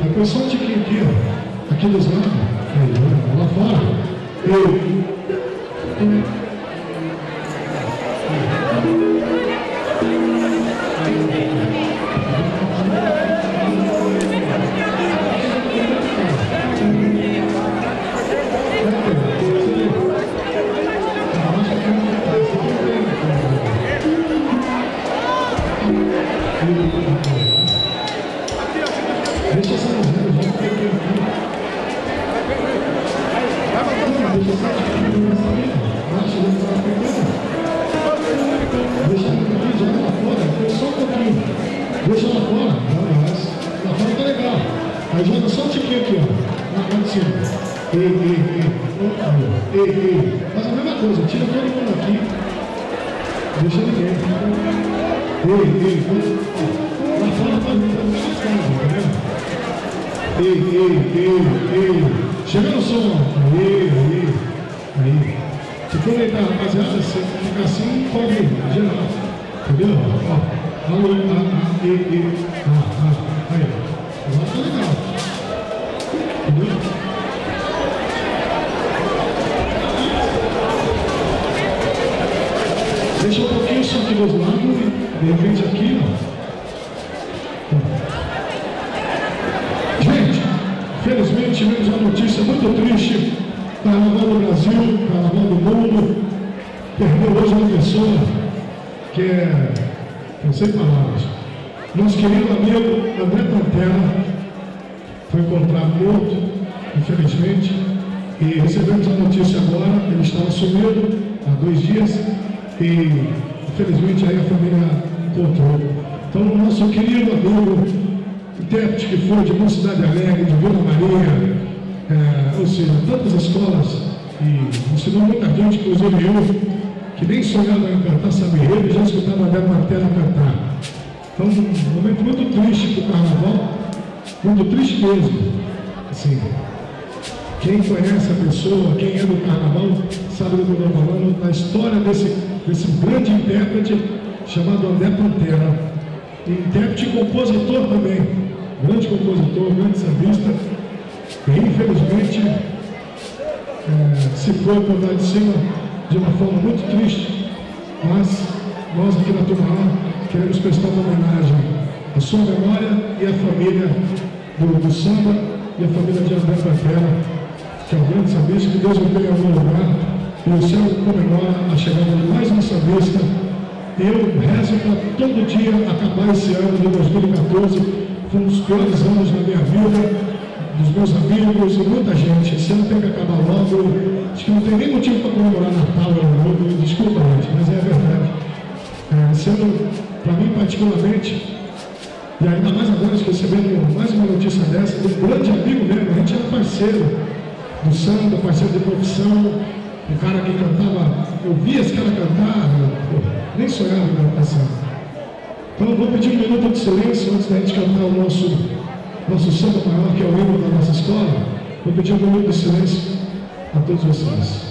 A pessoa de quem aqui dos lados, lá fora, deixa essa mulher, já fica aqui. Deixa aqui, joga lá fora, só um pouquinho. Deixa lá fora, lá fora tá legal. Aí joga só um tiquinho aqui, ó. Lá de cima. Ei. Faz a mesma coisa, tira todo mundo aqui. Deixa ninguém. Lá fora tá tá vendo? Ei. Chega no som, aí. Se for deitar, rapaziada, se ficar assim, pode gerar. Entendeu? Aí. Agora tá legal. Entendeu? Deixa um pouquinho só aqui dos lados e de repente aqui, ó. Gente, felizmente tivemos uma notícia muito triste. Carnaval do Brasil, Carnaval do mundo. Perdeu hoje uma pessoa que é, não sei palavras. Nosso querido amigo André Pantera foi encontrado morto, infelizmente. E recebemos a notícia agora, ele estava sumido há 2 dias. E infelizmente aí a família encontrou. Então o nosso querido amigo, intérprete que foi de Mocidade Alegre, de Vila Maria, ou seja, tantas escolas, e ensinou muita gente, inclusive eu, que nem sonhava em cantar samba enredo, já escutava a André Pantera cantar. Então um momento muito triste para o carnaval, muito triste mesmo. Assim, quem conhece a pessoa, quem é do carnaval, sabe do que eu estou falando, da história desse grande intérprete chamado André Pantera. E intérprete e compositor também, grande compositor, grande sambista, e infelizmente se foi para andar de cima de uma forma muito triste, mas nós aqui na Turma queremos prestar uma homenagem à sua memória e à família do samba e à família de André Pantera, que é um grande sambista, que Deus o tenha em algum lugar, e o céu comemora a chegada de mais um sambista. Eu rezo para todo dia acabar esse ano de 2014, foi um dos piores anos da minha vida, dos meus amigos e muita gente. Esse ano tem que acabar logo. Acho que não tem nem motivo para comemorar Natal, desculpa, gente, mas é verdade. Esse ano, para mim particularmente, e ainda mais agora recebendo mais uma notícia dessa, de um grande amigo mesmo, a gente era parceiro do samba, parceiro de profissão, um cara que cantava, eu via esse cara cantar, nem sonhava em cantar samba. Então eu vou pedir um minuto de silêncio antes da gente cantar o nosso samba maior, que é o hino da nossa escola. Vou pedir um minuto de silêncio a todos vocês.